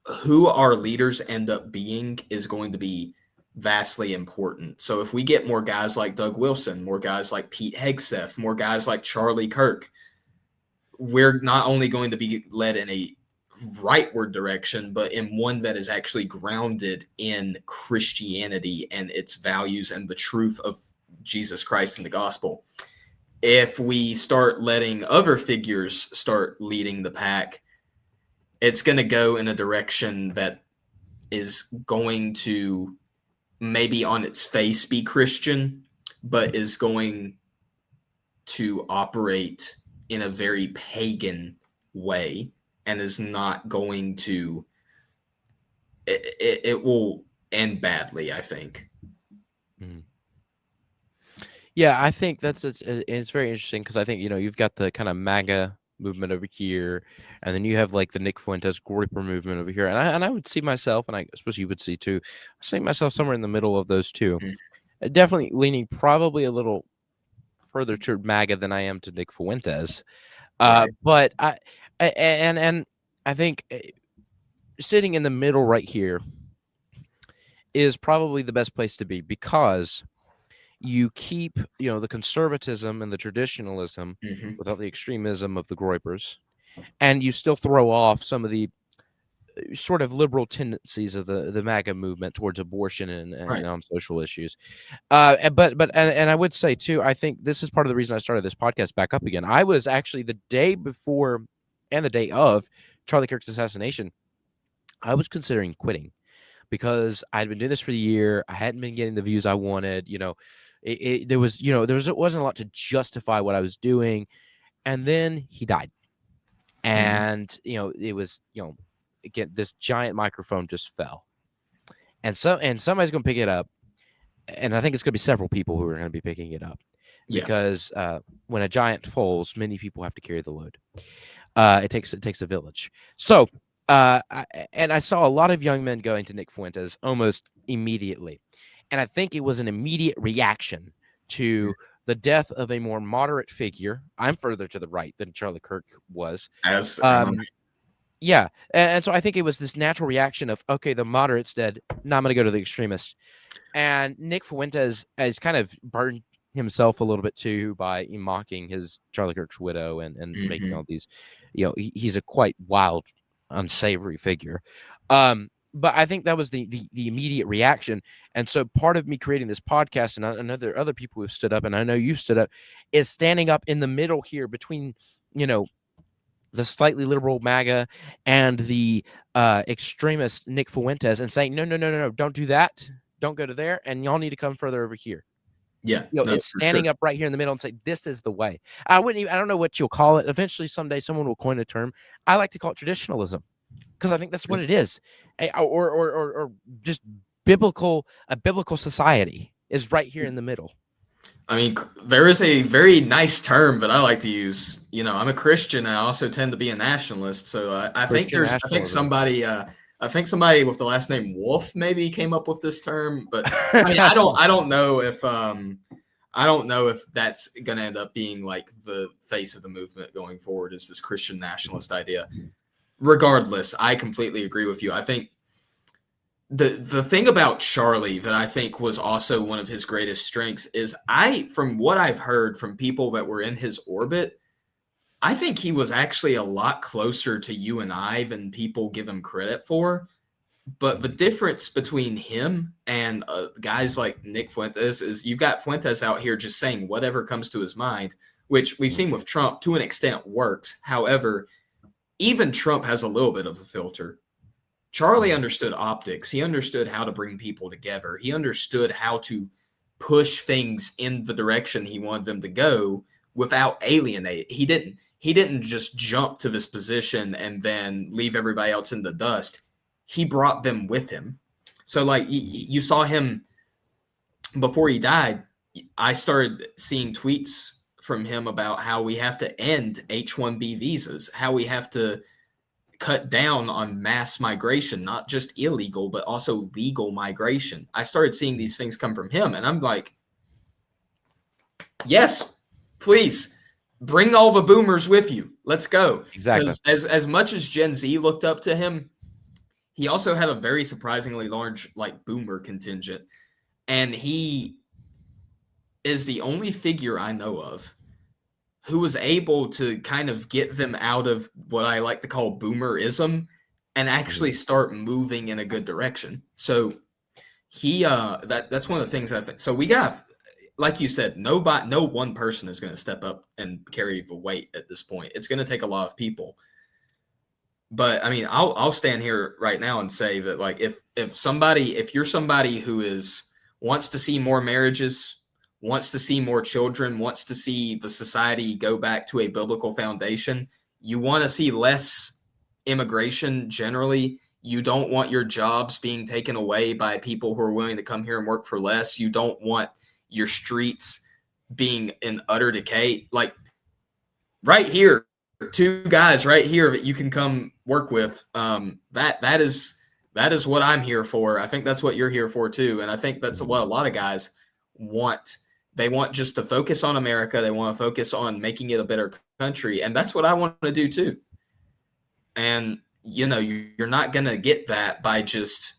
who our leaders end up being is going to be vastly important. So if we get more guys like Doug Wilson, more guys like Pete Hegseth, more guys like Charlie Kirk, we're not only going to be led in a rightward direction, but in one that is actually grounded in Christianity and its values and the truth of Jesus Christ and the gospel. If we start letting other figures start leading the pack, it's going to go in a direction that is going to maybe on its face be Christian, but is going to operate in a very pagan way and is not going to, it will end badly, I think. Yeah, I think it's very interesting because I think, you've got the kind of MAGA movement over here, and then you have like the Nick Fuentes Groyper movement over here, and I would see myself, and I suppose you would see too, I see myself somewhere in the middle of those two. Definitely leaning probably a little further to MAGA than I am to Nick Fuentes, right. But I think sitting in the middle right here is probably the best place to be, because you keep, the conservatism and the traditionalism without the extremism of the Groypers, and you still throw off some of the sort of liberal tendencies of the MAGA movement towards abortion and on social issues. But I would say too, I think this is part of the reason I started this podcast back up again. I was actually the day before and the day of Charlie Kirk's assassination, I was considering quitting because I'd been doing this for the year. I hadn't been getting the views I wanted. There wasn't a lot to justify what I was doing. And then he died. And, it was, again, this giant microphone just fell. And somebody's going to pick it up. And I think it's going to be several people who are going to be picking it up. Yeah. Because when a giant falls, many people have to carry the load. It takes a village. So, and I saw a lot of young men going to Nick Fuentes almost immediately. And I think it was an immediate reaction to the death of a more moderate figure. I'm further to the right than Charlie Kirk was. Yeah. And so I think it was this natural reaction of, okay, the moderate's dead. Now I'm going to go to the extremists. And Nick Fuentes has kind of burned himself a little bit too by mocking his Charlie Kirk's widow and making all these, he's a quite wild, unsavory figure. But I think that was the immediate reaction. And so part of me creating this podcast, and other people who've stood up, and I know you've stood up, is standing up in the middle here between, the slightly liberal MAGA and the extremist Nick Fuentes, and saying, no, don't do that. Don't go to there. And y'all need to come further over here. Yeah. It's standing up right here in the middle and say, this is the way. I don't know what you'll call it. Eventually, someday, someone will coin a term. I like to call it traditionalism, because I think that's what it is. Or just a biblical society is right here in the middle. I mean, there is a very nice term that I like to use. I'm a Christian, and I also tend to be a nationalist. So I think somebody with the last name Wolf maybe came up with this term. But I mean, I don't know if that's going to end up being like the face of the movement going forward, is this Christian nationalist idea. Regardless, I completely agree with you. I think the thing about Charlie that I think was also one of his greatest strengths is from what I've heard from people that were in his orbit, I think he was actually a lot closer to you and I than people give him credit for. But the difference between him and guys like Nick Fuentes is you've got Fuentes out here just saying whatever comes to his mind, which we've seen with Trump to an extent works. However, even Trump has a little bit of a filter. Charlie understood optics. He understood how to bring people together. He understood how to push things in the direction he wanted them to go without alienating. He didn't just jump to this position and then leave everybody else in the dust. He brought them with him. So like you saw him before he died, I started seeing tweets from him about how we have to end H-1B visas, how we have to cut down on mass migration, not just illegal, but also legal migration. I started seeing these things come from him, and I'm like, yes, please bring all the boomers with you. Let's go. Exactly. Because as much as Gen Z looked up to him, he also had a very surprisingly large like boomer contingent, and he is the only figure I know of who was able to kind of get them out of what I like to call boomerism and actually start moving in a good direction. So he that's one of the things I think. So we got, like you said, no one person is going to step up and carry the weight at this point. It's going to take a lot of people. But I mean, I'll stand here right now and say that like if you're somebody who wants to see more marriages, wants to see more children, wants to see the society go back to a biblical foundation, you want to see less immigration generally. You don't want your jobs being taken away by people who are willing to come here and work for less. You don't want your streets being in utter decay. Like right here, two guys right here that you can come work with. That is what I'm here for. I think that's what you're here for too. And I think that's what a lot of guys want. They want just to focus on America. They want to focus on making it a better country. And that's what I want to do too. And, you know, you're not going to get that by just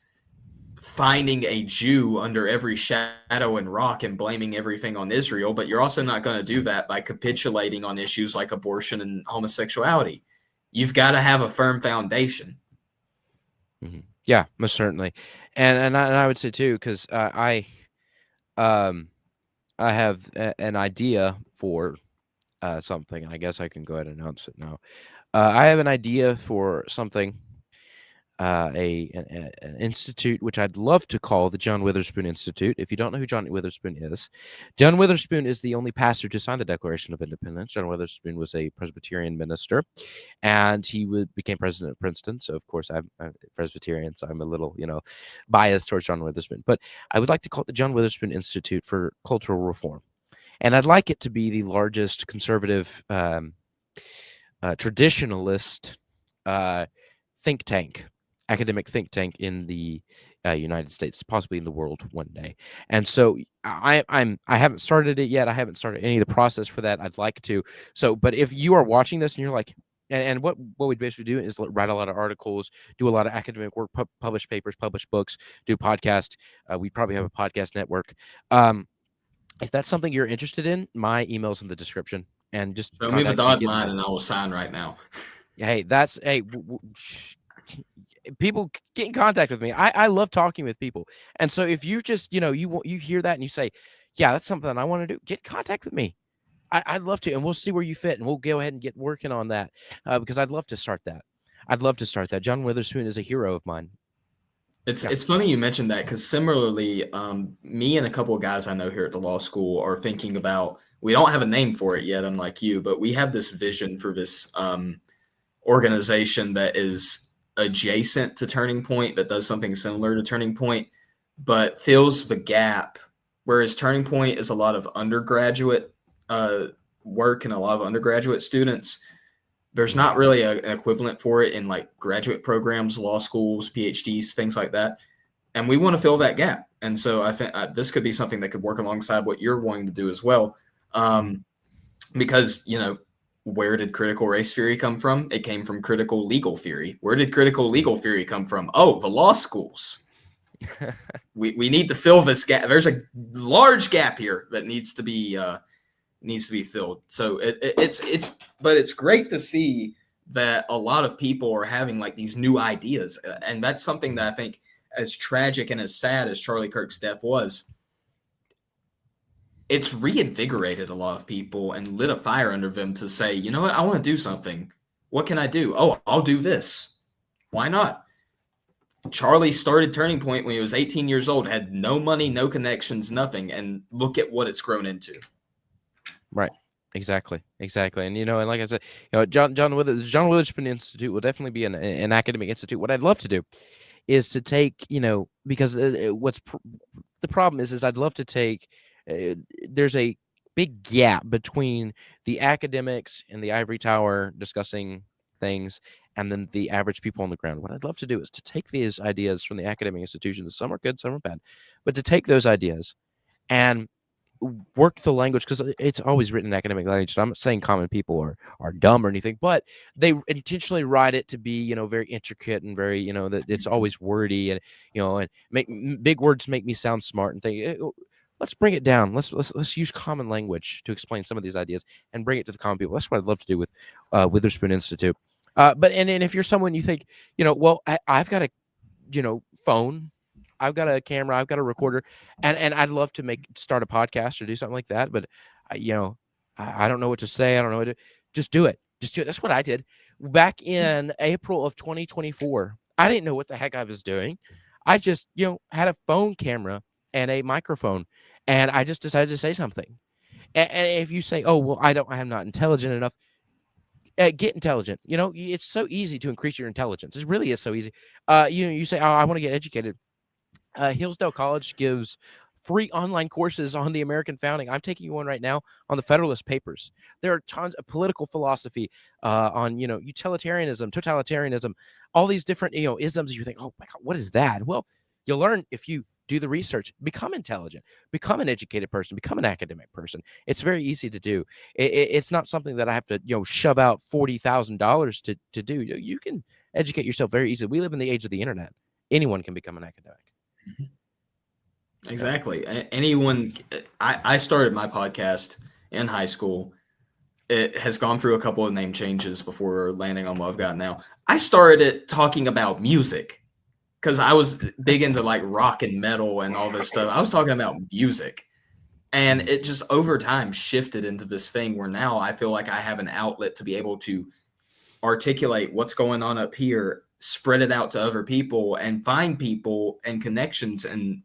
finding a Jew under every shadow and rock and blaming everything on Israel. But you're also not going to do that by capitulating on issues like abortion and homosexuality. You've got to have a firm foundation. Mm-hmm. Yeah, most certainly. And I would say too, because I have an idea for something, and I guess I can go ahead and announce it now. I have an idea for something, an institute, which I'd love to call the John Witherspoon Institute. If you don't know who John Witherspoon is the only pastor to sign the Declaration of Independence. John Witherspoon was a Presbyterian minister, and he became president of Princeton. So, of course, I'm Presbyterian, so I'm a little, biased towards John Witherspoon. But I would like to call it the John Witherspoon Institute for Cultural Reform. And I'd like it to be the largest conservative traditionalist think tank, academic think tank in the United States, possibly in the world one day. And so I haven't started it yet. I haven't started any of the process for that. I'd like to. So, but if you are watching this and you're like, and what we basically do is write a lot of articles, do a lot of academic work, publish papers, publish books, do podcast. We probably have a podcast network. If that's something you're interested in, my email's in the description. And just show me the dotted line, and I will sign right now. Hey, people get in contact with me. I love talking with people. And so if you just, you hear that and you say, yeah, that's something I want to do, get in contact with me. I'd love to, and we'll see where you fit, and we'll go ahead and get working on that because I'd love to start that. John Witherspoon is a hero of mine. It's funny you mentioned that because similarly, me and a couple of guys I know here at the law school are thinking about, we don't have a name for it yet, unlike you, but we have this vision for this organization that is adjacent to Turning Point, that does something similar to Turning Point, but fills the gap. Whereas Turning Point is a lot of undergraduate work and a lot of undergraduate students, there's not really an equivalent for it in like graduate programs, law schools, PhDs, things like that. And we want to fill that gap. And so I think this could be something that could work alongside what you're wanting to do as well. Because, where did critical race theory come from? It came from critical legal theory. Where did critical legal theory come from? Oh, the law schools. We need to fill this gap. There's a large gap here that needs to be needs to be filled. So it's great to see that a lot of people are having like these new ideas. And that's something that I think, as tragic and as sad as Charlie Kirk's death was, it's reinvigorated a lot of people and lit a fire under them to say, you know what, I want to do something. What can I do? Oh, I'll do this. Why not? Charlie started Turning Point when he was 18 years old, had no money, no connections, nothing. And look at what it's grown into. Right. Exactly. And and like I said, John Witherspoon Institute will definitely be an academic institute. What I'd love to do is to take, because the problem is I'd love to take. There's a big gap between the academics in the ivory tower discussing things and then the average people on the ground. What I'd love to do is to take these ideas from the academic institutions. Some are good, some are bad, but to take those ideas and work the language, because it's always written in academic language. I'm not saying common people are dumb or anything, but they intentionally write it to be, very intricate and very, that it's always wordy and, and make big words make me sound smart and think, let's bring it down. Let's use common language to explain some of these ideas and bring it to the common people. That's what I'd love to do with Witherspoon Institute. But if you're someone you think, well, I've got a, phone, I've got a camera, I've got a recorder, and I'd love to start a podcast or do something like that. But I don't know what to say. I don't know what to just do it. Just do it. That's what I did back in April of 2024. I didn't know what the heck I was doing. I just, had a phone camera and a microphone, and I just decided to say something. And if you say, oh, well, I'm not intelligent enough, get intelligent. It's so easy to increase your intelligence. It really is so easy. You say, oh, I want to get educated. Hillsdale College gives free online courses on the American founding. I'm taking one right now on the Federalist Papers. There are tons of political philosophy on, utilitarianism, totalitarianism, all these different, isms. You think, oh my God, what is that? Well, you'll learn if you do the research, become intelligent, become an educated person, become an academic person. It's very easy to do. It's not something that I have to, shove out $40,000 to do. You can educate yourself very easily. We live in the age of the internet. Anyone can become an academic. Exactly. Anyone. I started my podcast in high school. It has gone through a couple of name changes before landing on what I've got now. I started it talking about music because I was big into like rock and metal and all this stuff. I was talking about music, and it just over time shifted into this thing where now I feel like I have an outlet to be able to articulate what's going on up here, spread it out to other people, and find people and connections and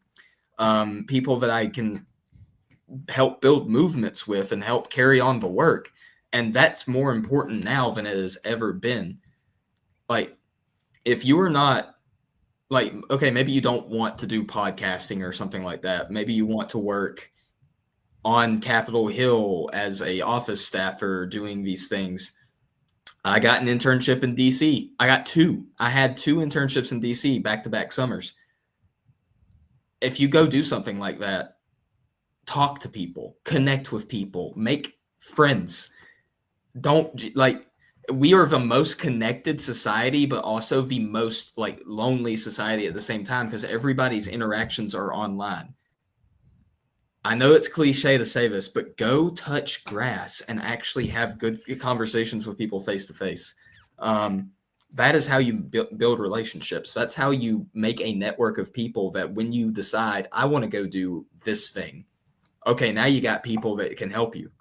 people that I can help build movements with and help carry on the work. And that's more important now than it has ever been. Like, if you are not like, okay, maybe you don't want to do podcasting or something like that. Maybe you want to work on Capitol Hill as a office staffer doing these things. I got an internship in DC. I had two internships in DC back-to-back summers. If you go do something like that, talk to people, connect with people, make friends. We are the most connected society, but also the most lonely society at the same time because everybody's interactions are online. I know it's cliche to say this, but go touch grass and actually have good conversations with people face to face. That is how you build relationships. That's how you make a network of people that when you decide, I want to go do this thing. Okay, now you got people that can help you.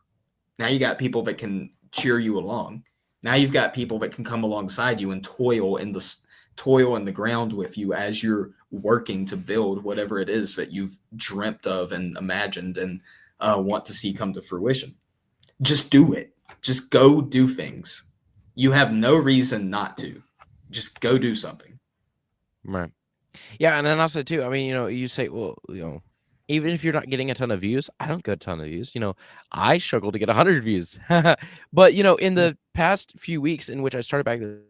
Now you got people that can cheer you along. Now you've got people that can come alongside you and toil in the ground with you as you're working to build whatever it is that you've dreamt of and imagined and want to see come to fruition. Just do it. Just go do things. You have no reason not to. Just go do something. Right. Yeah, and then also too, I mean, you say, well, even if you're not getting a ton of views, I don't get a ton of views. I struggle to get 100 views. But, in the past few weeks in which I started back the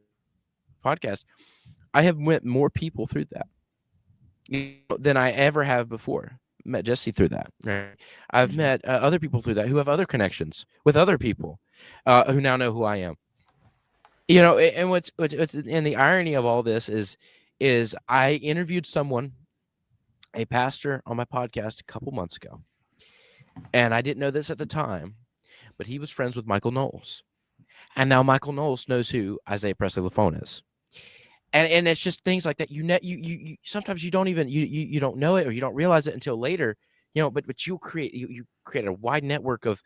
podcast, I have met more people through that than I ever have before. Met Jesse through that. Right? I've met other people through that who have other connections with other people who now know who I am. And what's and the irony of all this is I interviewed someone, a pastor, on my podcast a couple months ago, and I didn't know this at the time, but he was friends with Michael Knowles. And now Michael Knowles knows who Isaiah Presley Lafone is. And it's just things like that. You sometimes you don't even you don't know it, or you don't realize it until later, but you create a wide network of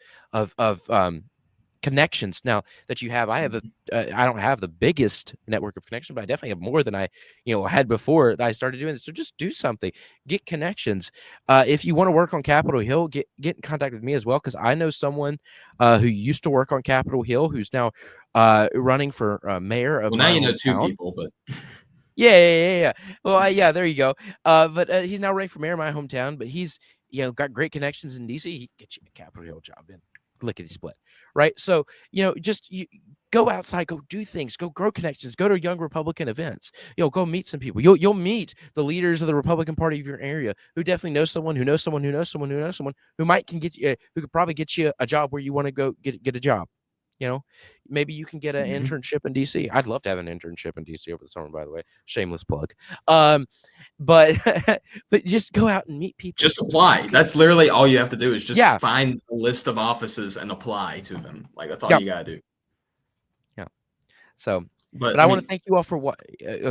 connections now that you have. I don't have the biggest network of connection, but I definitely have more than I had before I started doing this. So just do something, get connections. If you want to work on Capitol Hill, get in contact with me as well, because I know someone who used to work on Capitol Hill who's now running for mayor of my hometown. Two people, but yeah. Well, yeah, there you go. But he's now running for mayor of my hometown, but he's got great connections in DC. He can get you a Capitol Hill job in lickety split, right? So just go outside, go do things, go grow connections, go to young Republican events, go meet some people. You'll meet the leaders of the Republican Party of your area who definitely knows someone who knows someone who knows someone who knows someone who can get you, who could probably get you a job where you want to go get a job. Maybe you can get an internship in DC. I'd love to have an internship in DC over the summer, by the way. Shameless plug. But just go out and meet people. Just apply. That's literally all you have to do, is just find a list of offices and apply to them. Like, that's all you gotta do. Yeah. So, but I want to thank you all for what.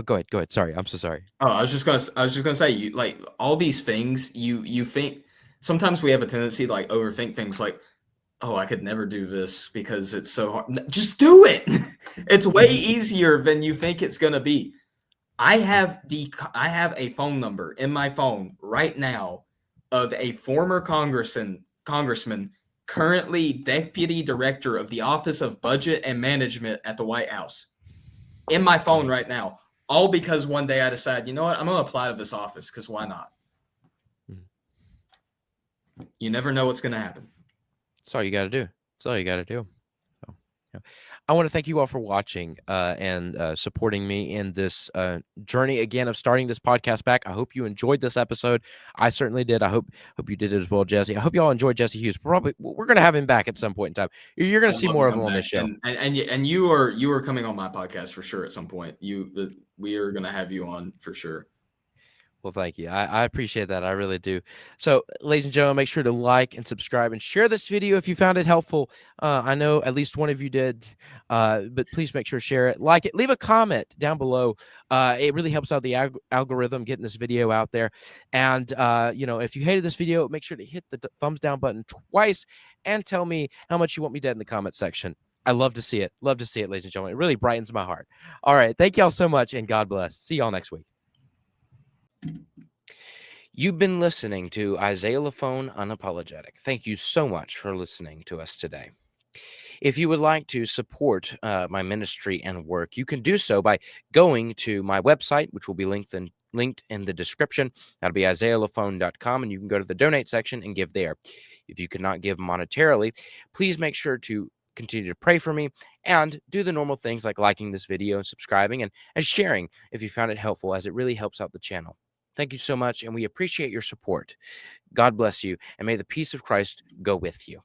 Go ahead. Sorry, I'm so sorry. Oh, I was just gonna say, you like all these things. You think sometimes we have a tendency to like overthink things, like, oh, I could never do this because it's so hard. Just do it. It's way easier than you think it's gonna be. I have a phone number in my phone right now of a former congressman, currently deputy director of the Office of Budget and Management at the White House, in my phone right now, all because one day I decided, you know what, I'm going to apply to this office, because why not? You never know what's going to happen. That's all you got to do. So, yeah. I want to thank you all for watching and supporting me in this journey again of starting this podcast back. I hope you enjoyed this episode. I certainly did. I hope you did as well, Jesse. I hope you all enjoyed Jesse Hughes. Probably we're going to have him back at some point in time. You're going to see more of him on this show. And you are coming on my podcast for sure at some point. We are going to have you on for sure. Well, thank you. I appreciate that. I really do. So, ladies and gentlemen, make sure to like and subscribe and share this video if you found it helpful. I know at least one of you did, but please make sure to share it, like it, leave a comment down below. It really helps out the algorithm getting this video out there. And, if you hated this video, make sure to hit the thumbs down button twice and tell me how much you want me dead in the comment section. I love to see it. Love to see it, ladies and gentlemen. It really brightens my heart. All right. Thank y'all so much, and God bless. See y'all next week. You've been listening to Isaiah Lafone Unapologetic. Thank you so much for listening to us today. If you would like to support my ministry and work, you can do so by going to my website, which will be linked in the description. That'll be isaiahlafone.com, and you can go to the donate section and give there. If you cannot give monetarily, please make sure to continue to pray for me and do the normal things like liking this video and subscribing and sharing if you found it helpful, as it really helps out the channel. Thank you so much, and we appreciate your support. God bless you, and may the peace of Christ go with you.